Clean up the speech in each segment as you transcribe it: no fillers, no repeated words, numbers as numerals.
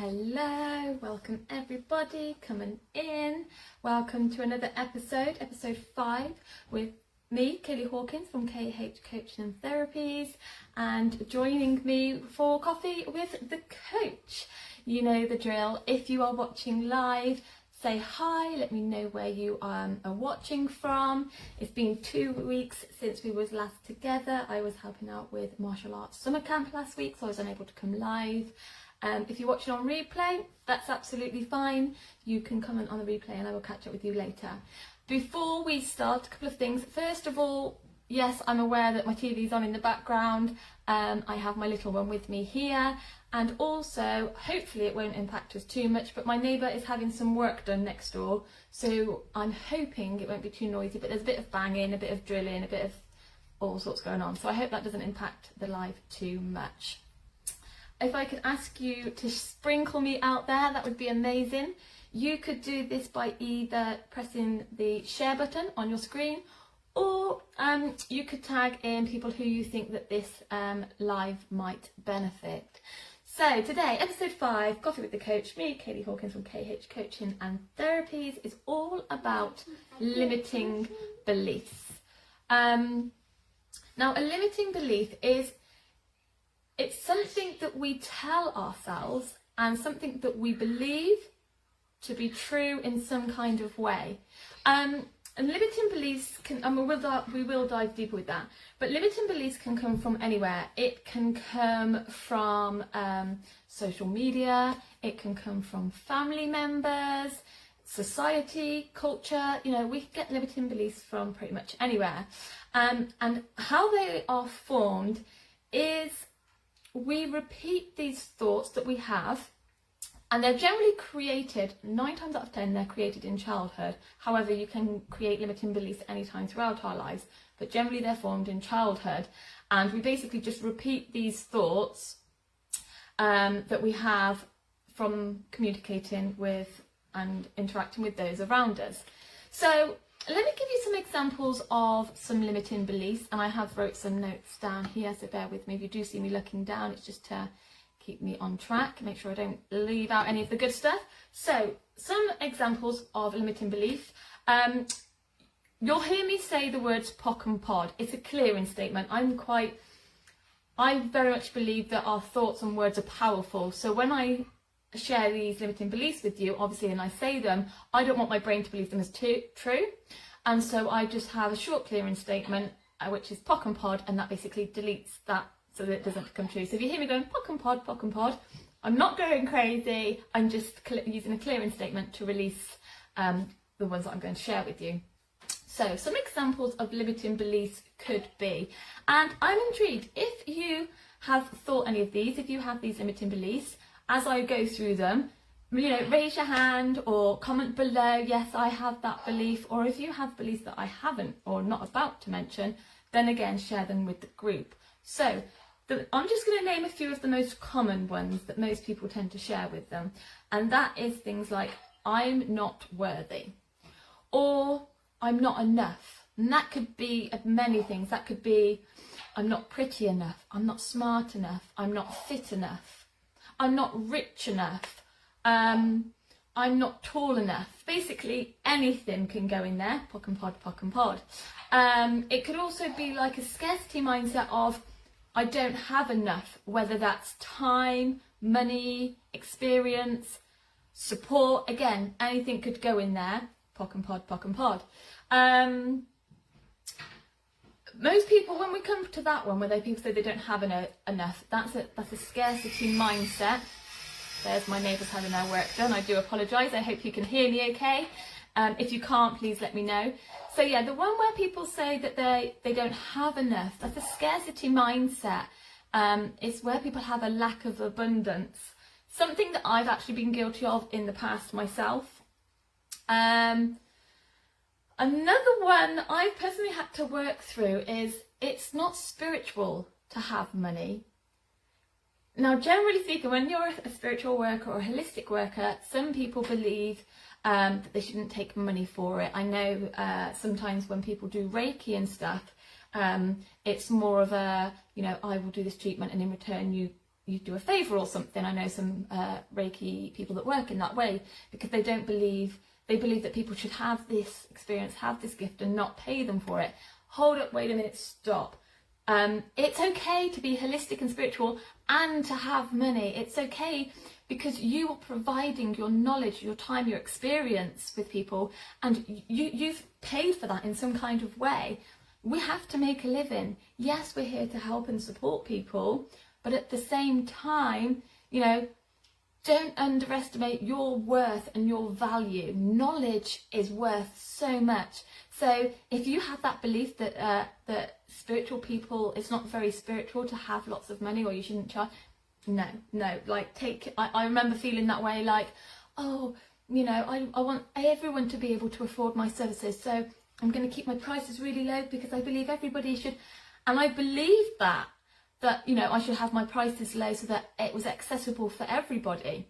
Hello, welcome everybody coming in. Welcome to another episode 5 with me, Kayleigh Hawkins from KH Coaching and Therapies, and joining me for coffee with the coach. You know the drill. If you are watching live, say hi, let me know where you are watching from. It's been 2 weeks since we was last together. I was helping out with martial arts summer camp last week, so I was unable to come live. If you're watching on replay, that's absolutely fine. You can comment on the replay and I will catch up with you later. Before we start, a couple of things. First of all, yes, I'm aware that my TV's on in the background. I have my little one with me here, and also hopefully it won't impact us too much, but my neighbour is having some work done next door, so I'm hoping it won't be too noisy, but there's a bit of banging, a bit of drilling, a bit of all sorts going on, so I hope that doesn't impact the live too much. If I could ask you to sprinkle me out there, that would be amazing. You could do this by either pressing the share button on your screen, or you could tag in people who you think that this live might benefit. So today, episode 5, Coffee with the Coach, me, Kayleigh Hawkins from KH Coaching and Therapies, is all about limiting beliefs. Now, a limiting belief it's something that we tell ourselves and something that we believe to be true in some kind of way. And limiting beliefs can, and we will dive deeper with that, but limiting beliefs can come from anywhere. It can come from social media, it can come from family members, society, culture, we can get limiting beliefs from pretty much anywhere. And how they are formed is we repeat these thoughts that we have, and they're generally created, 9 times out of 10, they're created in childhood. However, you can create limiting beliefs anytime throughout our lives, but generally they're formed in childhood. And we basically just repeat these thoughts that we have from communicating with and interacting with those around us. So let me give you some examples of some limiting beliefs, and I have wrote some notes down here, so bear with me. If you do see me looking down, it's just to keep me on track, make sure I don't leave out any of the good stuff. So some examples of limiting belief. You'll hear me say the words POC and POD. It's a clearing statement. I very much believe that our thoughts and words are powerful. So when I share these limiting beliefs with you, obviously, and I say them, I don't want my brain to believe them as true, and so I just have a short clearing statement, which is POC and POD, and that basically deletes that so that it doesn't become true. So if you hear me going POC and POD, I'm not going crazy, I'm just using a clearing statement to release the ones that I'm going to share with you. So some examples of limiting beliefs could be, and I'm intrigued, if you have thought any of these, if you have these limiting beliefs, as I go through them, raise your hand or comment below, yes, I have that belief, or if you have beliefs that I haven't or not about to mention, then again, share them with the group. So I'm just going to name a few of the most common ones that most people tend to share with them, and that is things like, I'm not worthy, or I'm not enough. And that could be many things. That could be, I'm not pretty enough, I'm not smart enough, I'm not fit enough, I'm not rich enough, I'm not tall enough. Basically, anything can go in there, POC and POD, POC and POD. It could also be like a scarcity mindset of, I don't have enough, whether that's time, money, experience, support. Again, anything could go in there, POC and POD, POC and POD. Most people, when we come to that one, where people say they don't have enough, that's a scarcity mindset. There's my neighbours having their work done. I do apologise. I hope you can hear me okay. If you can't, please let me know. So yeah, the one where people say that they don't have enough, that's a scarcity mindset. It's where people have a lack of abundance. Something that I've actually been guilty of in the past myself. Another one I've personally had to work through is, it's not spiritual to have money. Now, generally speaking, when you're a spiritual worker or a holistic worker, some people believe that they shouldn't take money for it. I know sometimes when people do Reiki and stuff, it's more of a, I will do this treatment and in return you you do a favor or something. I know some Reiki people that work in that way because they believe that people should have this experience, have this gift and not pay them for it. Hold up, wait a minute, stop. It's okay to be holistic and spiritual and to have money. It's okay because you are providing your knowledge, your time, your experience with people, and you've paid for that in some kind of way. We have to make a living. Yes, we're here to help and support people, but at the same time, you know, don't underestimate your worth and your value. Knowledge is worth so much. So if you have that belief that that spiritual people, it's not very spiritual to have lots of money, or you shouldn't charge, no, like I remember feeling that way, like, oh, you know, I want everyone to be able to afford my services, so I'm going to keep my prices really low because I believe everybody should, and I believed that you know, I should have my prices low so that it was accessible for everybody.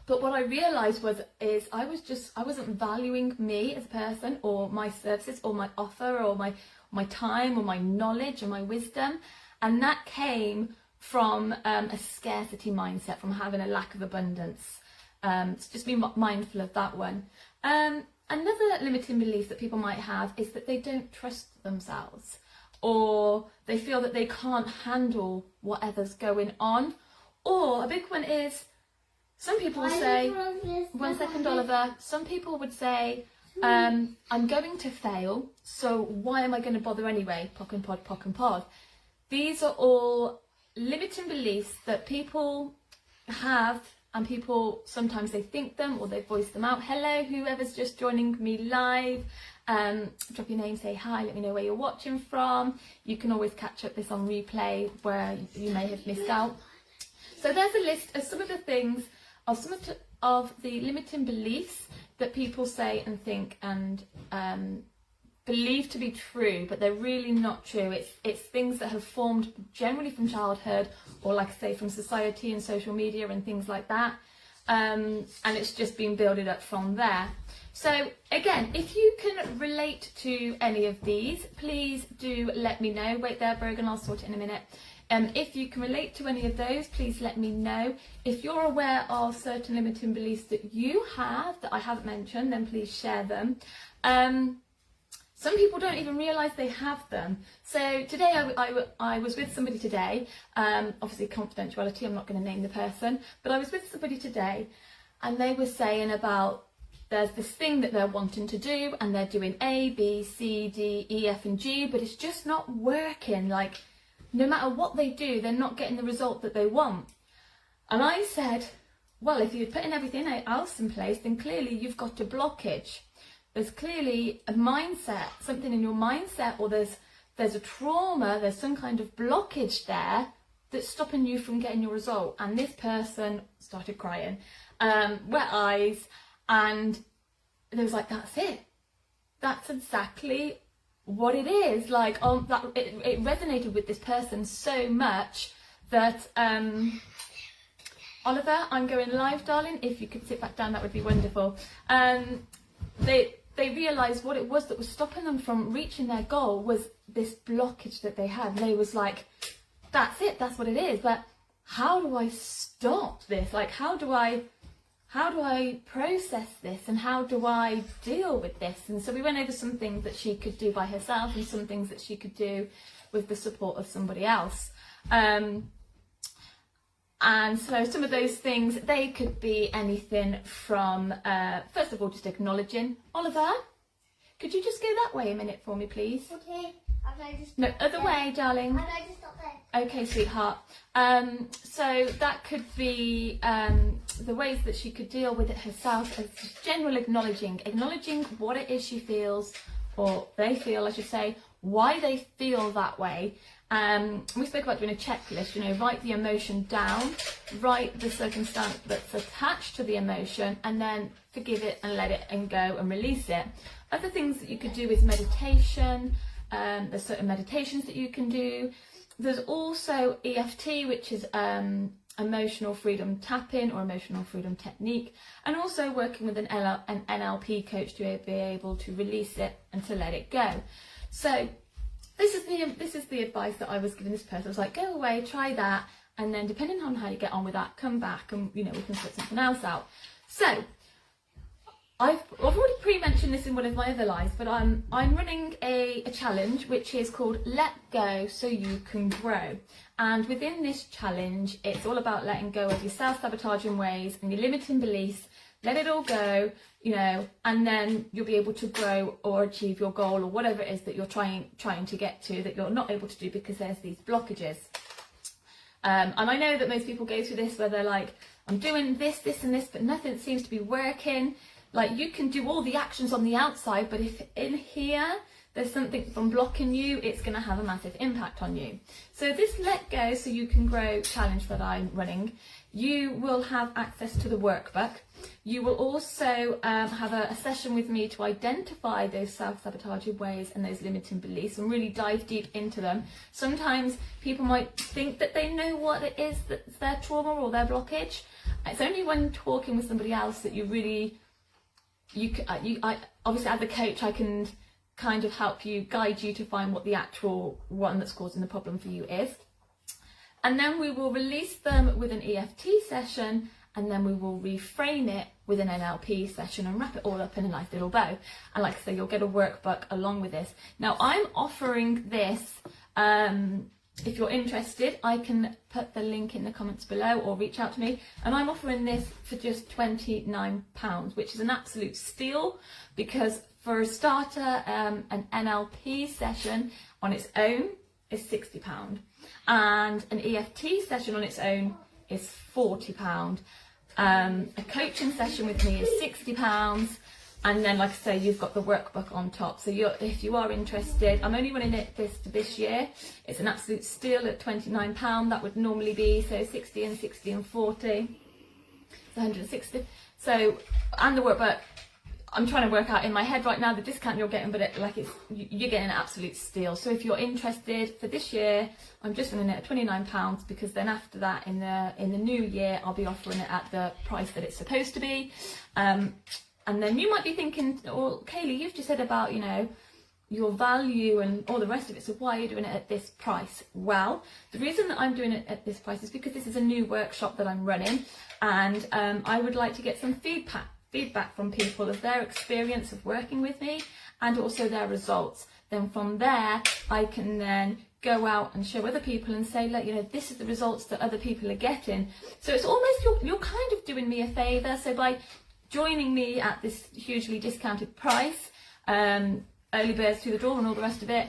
But what I realised is I wasn't valuing me as a person, or my services, or my offer, or my time, or my knowledge, or my wisdom, and that came from a scarcity mindset, from having a lack of abundance. So just be mindful of that one. Another limiting belief that people might have is that they don't trust themselves, or they feel that they can't handle whatever's going on. Or a big one is, some people will say, 1 second Oliver, some people would say, I'm going to fail, so why am I going to bother anyway? Pock and pod. These are all limiting beliefs that people have, and people, sometimes they think them or they voice them out. Hello, whoever's just joining me live, drop your name, say hi, let me know where you're watching from. You can always catch up this on replay where you may have missed out. So there's a list of some of the things, of the limiting beliefs that people say and think and believe to be true, but they're really not true. It's things that have formed generally from childhood, or like I say, from society and social media and things like that, and it's just been builded up from there. So again, if you can relate to any of these, please do let me know. Wait there, Brogan, I'll sort it in a minute. If you can relate to any of those, please let me know. If you're aware of certain limiting beliefs that you have that I haven't mentioned, then please share them. Some people don't even realise they have them. So today I was with somebody today, obviously confidentiality, I'm not going to name the person, but I was with somebody today and they were saying about, there's this thing that they're wanting to do and they're doing A, B, C, D, E, F and G, but it's just not working. Like, no matter what they do, they're not getting the result that they want. And I said, well, if you're putting everything else in place, then clearly you've got a blockage. There's clearly a mindset, something in your mindset, or there's a trauma, there's some kind of blockage there that's stopping you from getting your result. And this person started crying, wet eyes, and they was like, that's it. That's exactly what it is. Like, it resonated with this person so much that, Oliver, I'm going live, darling. If you could sit back down, that would be wonderful. They realised what it was that was stopping them from reaching their goal was this blockage that they had. And they was like, that's it, that's what it is. But how do I stop this? Like, how do I process this, and how do I deal with this? And so we went over some things that she could do by herself and some things that she could do with the support of somebody else. And so some of those things, they could be anything from, first of all, just acknowledging. Oliver, could you just go that way a minute for me, please? Okay. No, other way, darling. I'd like to stop there. Okay, sweetheart. So that could be the ways that she could deal with it herself, as general acknowledging what it is she feels, or they feel, I should say, why they feel that way. We spoke about doing a checklist, you know, write the emotion down, write the circumstance that's attached to the emotion, and then forgive it and let it and go and release it. Other things that you could do is meditation. There's certain meditations that you can do. There's also EFT, which is emotional freedom tapping or emotional freedom technique, and also working with an NLP coach to be able to release it and to let it go. So this is the advice that I was giving this person. I was like, go away, try that, and then depending on how you get on with that, come back and we can sort something else out. So I've already pre-mentioned this in one of my other lives, but I'm running a challenge which is called Let Go So You Can Grow. And within this challenge, it's all about letting go of your self-sabotaging ways and your limiting beliefs. Let it all go, and then you'll be able to grow or achieve your goal or whatever it is that you're trying to get to that you're not able to do because there's these blockages. And I know that most people go through this where they're like, I'm doing this, this and this, but nothing seems to be working. Like, you can do all the actions on the outside, but if in here there's something from blocking you, it's going to have a massive impact on you. So this Let Go So You Can Grow challenge that I'm running, you will have access to the workbook. You will also have a session with me to identify those self-sabotaging ways and those limiting beliefs and really dive deep into them. Sometimes people might think that they know what it is that's their trauma or their blockage. It's only when talking with somebody else that you really... I obviously, as a coach, I can kind of help you, guide you to find what the actual one that's causing the problem for you is. And then we will release them with an EFT session, and then we will reframe it with an NLP session and wrap it all up in a nice little bow. And like I say, you'll get a workbook along with this. Now, I'm offering this, if you're interested, I can put the link in the comments below or reach out to me. And I'm offering this for just £29, which is an absolute steal, because for a starter, an NLP session on its own is £60, and an EFT session on its own is £40. A coaching session with me is £60. And then, like I say, you've got the workbook on top. So if you are interested, I'm only running it this year. It's an absolute steal at £29. That would normally be, so 60 and 60 and 40. It's 160. So, and the workbook, I'm trying to work out in my head right now the discount you're getting, but you're getting an absolute steal. So if you're interested for this year, I'm just running it at £29, because then after that, in the new year, I'll be offering it at the price that it's supposed to be. And then you might be thinking, well, Kayleigh, you've just said about, your value and all the rest of it, so why are you doing it at this price? Well, the reason that I'm doing it at this price is because this is a new workshop that I'm running, and I would like to get some feedback from people of their experience of working with me and also their results. Then from there, I can then go out and show other people and say, look, this is the results that other people are getting. So it's almost, you're kind of doing me a favour. So by joining me at this hugely discounted price, early birds through the door and all the rest of it,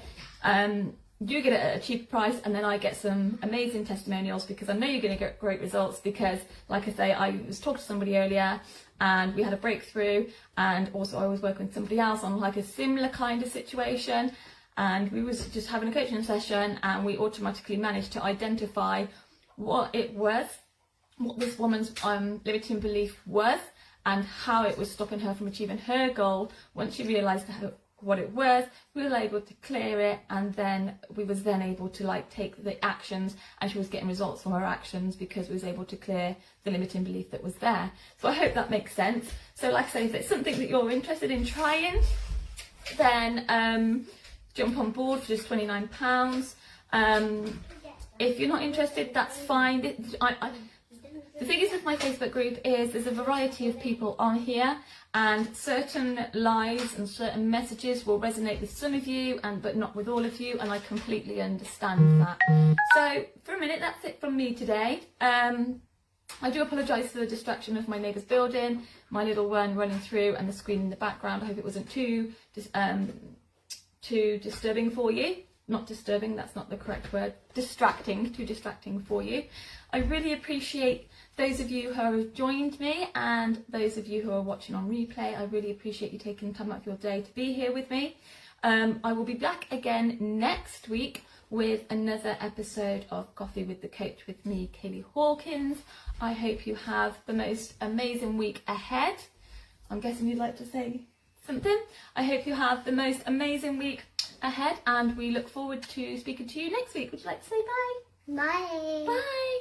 you get it at a cheaper price, and then I get some amazing testimonials, because I know you're going to get great results, because like I say, I was talking to somebody earlier and we had a breakthrough, and also I was working with somebody else on like a similar kind of situation, and we was just having a coaching session, and we automatically managed to identify what it was, what this woman's limiting belief was, and how it was stopping her from achieving her goal. Once she realised what it was, we were able to clear it, and then we was then able to take the actions, and she was getting results from her actions because we was able to clear the limiting belief that was there. So I hope that makes sense. So like I say, if it's something that you're interested in trying, then jump on board for just £29. If you're not interested, that's fine. The thing is with my Facebook group is there's a variety of people on here, and certain lives and certain messages will resonate with some of you, but not with all of you, and I completely understand that. So for a minute, that's it from me today. I do apologise for the distraction of my neighbour's building, my little one running through, and the screen in the background. I hope it wasn't too disturbing for you. Not disturbing, that's not the correct word. Too distracting for you. I really appreciate those of you who have joined me, and those of you who are watching on replay. I really appreciate you taking time out of your day to be here with me. I will be back again next week with another episode of Coffee with the Coach with me, Kayleigh Hawkins. I hope you have the most amazing week ahead. I'm guessing you'd like to say something. I hope you have the most amazing week ahead, and we look forward to speaking to you next week. Would you like to say bye? Bye. Bye.